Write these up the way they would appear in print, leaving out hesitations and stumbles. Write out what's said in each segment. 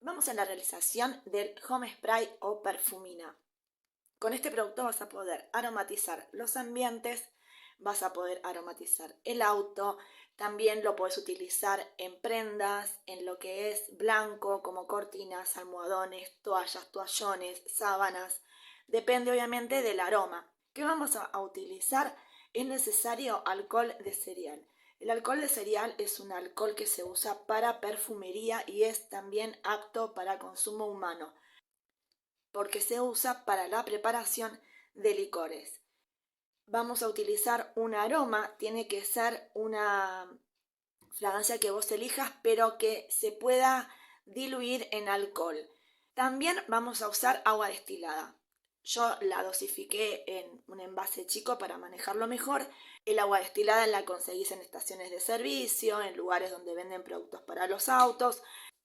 Vamos a la realización del Home Spray o perfumina. Con este producto vas a poder aromatizar los ambientes, vas a poder aromatizar el auto, también lo puedes utilizar en prendas, en lo que es blanco, como cortinas, almohadones, toallas, toallones, sábanas. Depende obviamente del aroma. ¿Qué vamos a utilizar? Es necesario alcohol de cereal. El alcohol de cereal es un alcohol que se usa para perfumería y es también apto para consumo humano, porque se usa para la preparación de licores. Vamos a utilizar un aroma, tiene que ser una fragancia que vos elijas, pero que se pueda diluir en alcohol. También vamos a usar agua destilada. Yo la dosifiqué en un envase chico para manejarlo mejor. El agua destilada la conseguís en estaciones de servicio, en lugares donde venden productos para los autos,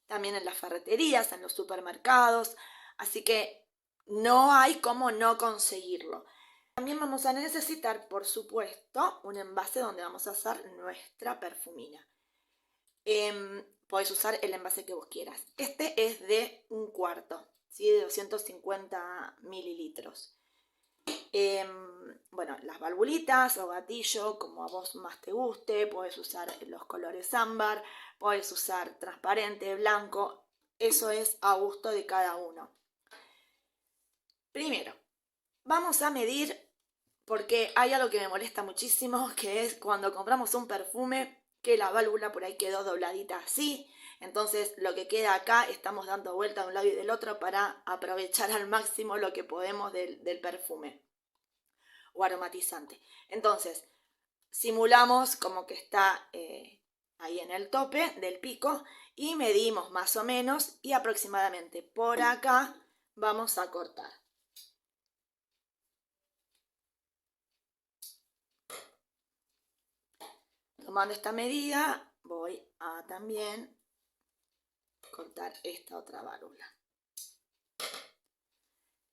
también en las ferreterías, en los supermercados. Así que no hay cómo no conseguirlo. También vamos a necesitar, por supuesto, un envase donde vamos a hacer nuestra perfumina. Podés usar el envase que vos quieras. Este es de 1/4, ¿sí? De 250 mililitros. Bueno, las valvulitas o gatillo, como a vos más te guste. Podés usar los colores ámbar, podés usar transparente, blanco. Eso es a gusto de cada uno. Primero, vamos a medir, porque hay algo que me molesta muchísimo, que es cuando compramos un perfume que la válvula por ahí quedó dobladita así. Entonces lo que queda acá estamos dando vuelta de un lado y del otro para aprovechar al máximo lo que podemos del perfume o aromatizante. Entonces simulamos como que está ahí en el tope del pico y medimos más o menos y aproximadamente por acá vamos a cortar. Tomando esta medida voy a también cortar esta otra válvula.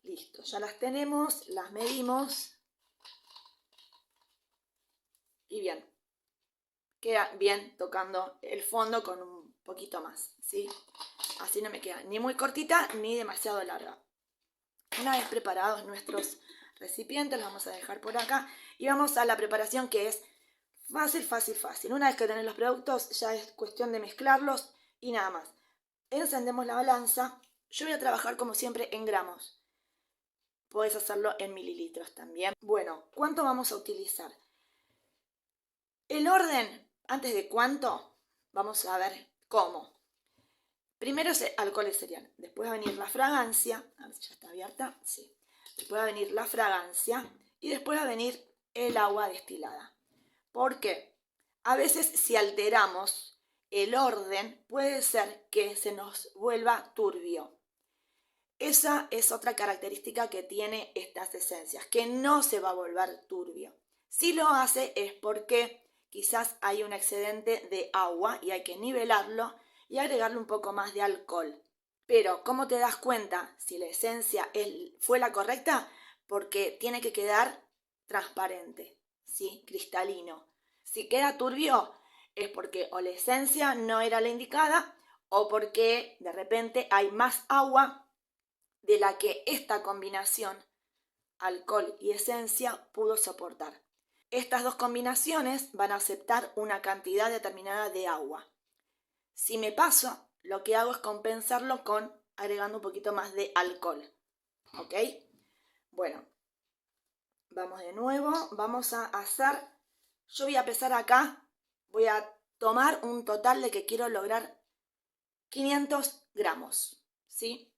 Listo, ya las tenemos, las medimos y bien, queda bien tocando el fondo con un poquito más, ¿sí? Así no me queda ni muy cortita ni demasiado larga. Una vez preparados nuestros recipientes, los vamos a dejar por acá y vamos a la preparación, que es fácil, fácil, fácil. Una vez que tenés los productos ya es cuestión de mezclarlos y nada más. Encendemos la balanza. Yo voy a trabajar como siempre en gramos. Podés hacerlo en mililitros también. Bueno, ¿cuánto vamos a utilizar? El orden, antes de cuánto, vamos a ver cómo. Primero es alcohol de cereal, después va a venir la fragancia, a ver si ya está abierta, sí. Después va a venir la fragancia y después va a venir el agua destilada. ¿Por qué? A veces si alteramos el orden puede ser que se nos vuelva turbio. Esa es otra característica que tiene estas esencias, que no se va a volver turbio. Si lo hace es porque quizás hay un excedente de agua y hay que nivelarlo y agregarle un poco más de alcohol. Pero, ¿cómo te das cuenta si la esencia fue la correcta? Porque tiene que quedar transparente, ¿sí? Cristalino. Si queda turbio es porque o la esencia no era la indicada o porque de repente hay más agua de la que esta combinación, alcohol y esencia, pudo soportar. Estas dos combinaciones van a aceptar una cantidad determinada de agua. Si me paso, lo que hago es compensarlo con agregando un poquito más de alcohol. ¿Ok? Bueno, vamos de nuevo. Vamos a hacer, yo voy a pesar acá, voy a tomar un total de que quiero lograr 500 gramos. ¿Sí?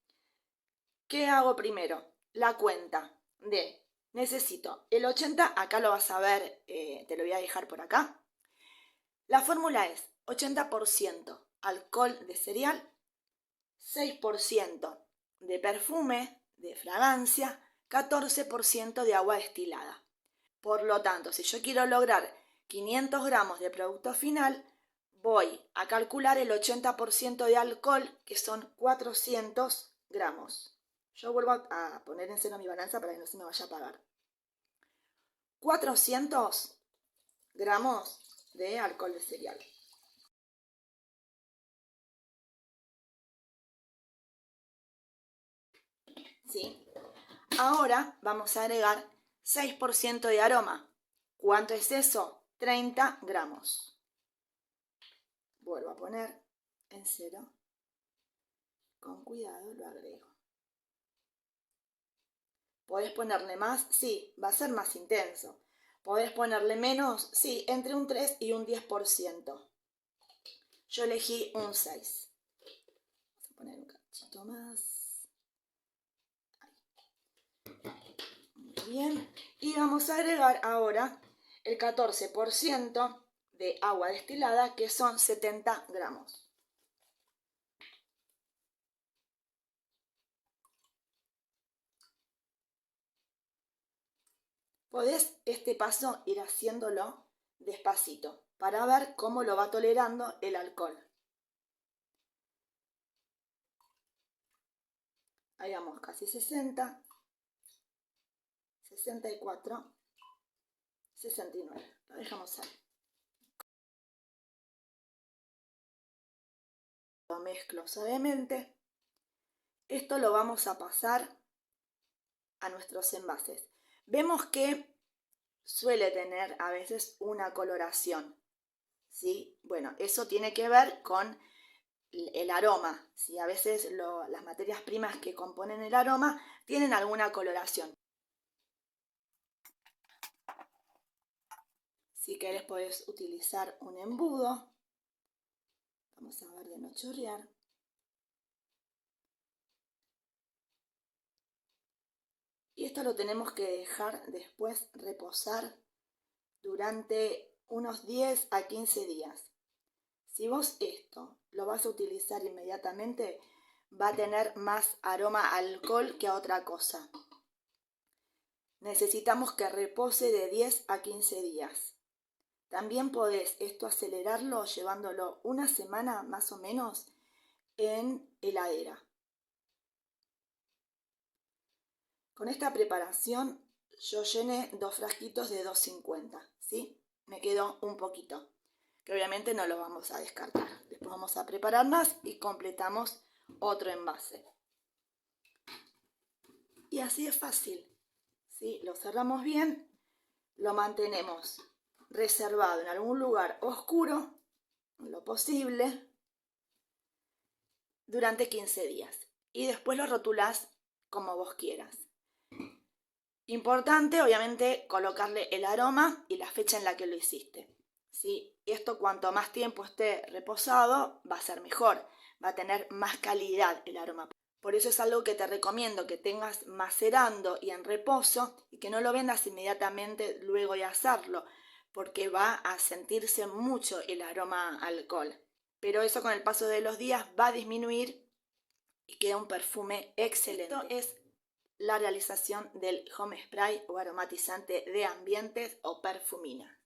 ¿Qué hago primero? La cuenta de, necesito el 80, acá lo vas a ver, te lo voy a dejar por acá. La fórmula es 80% alcohol de cereal, 6% de perfume, de fragancia, 14% de agua destilada. Por lo tanto, si yo quiero lograr 500 gramos de producto final, voy a calcular el 80% de alcohol, que son 400 gramos. Yo vuelvo a poner en cero mi balanza para que no se me vaya a apagar. 400 gramos de alcohol de cereal. ¿sí? Ahora vamos a agregar 6% de aroma. ¿Cuánto es eso? 30 gramos. Vuelvo a poner en 0. Con cuidado lo agrego. ¿Podés ponerle más? Sí, va a ser más intenso. ¿Podés ponerle menos? Sí, entre un 3 y un 10%. Yo elegí un 6. Vamos a poner un cachito más. Muy bien. Y vamos a agregar ahora el 14% de agua destilada, que son 70 gramos. Podés este paso ir haciéndolo despacito para ver cómo lo va tolerando el alcohol. Ahí vamos, casi 60, 64, 69. Lo dejamos ahí. Lo mezclo suavemente. Esto lo vamos a pasar a nuestros envases. Vemos que suele tener a veces una coloración, ¿sí? Bueno, eso tiene que ver con el aroma, ¿sí? A veces las materias primas que componen el aroma tienen alguna coloración. Si querés podés utilizar un embudo. Vamos a ver de no chorrear. Y esto lo tenemos que dejar después reposar durante unos 10 a 15 días. Si vos esto lo vas a utilizar inmediatamente, va a tener más aroma a alcohol que a otra cosa. Necesitamos que repose de 10 a 15 días. También podés esto acelerarlo llevándolo una semana más o menos en heladera. Con esta preparación yo llené 2 frasquitos de 250, ¿sí? Me quedó un poquito, que obviamente no lo vamos a descartar. Después vamos a preparar más y completamos otro envase. Y así es fácil, ¿sí? Lo cerramos bien, lo mantenemos reservado en algún lugar oscuro, lo posible, durante 15 días. Y después lo rotulás como vos quieras. Importante, obviamente, colocarle el aroma y la fecha en la que lo hiciste, ¿sí? Esto cuanto más tiempo esté reposado va a ser mejor, va a tener más calidad el aroma. Por eso es algo que te recomiendo que tengas macerando y en reposo y que no lo vendas inmediatamente luego de hacerlo, porque va a sentirse mucho el aroma a alcohol. Pero eso con el paso de los días va a disminuir y queda un perfume excelente. Esto es la realización del home spray o aromatizante de ambientes o perfumina.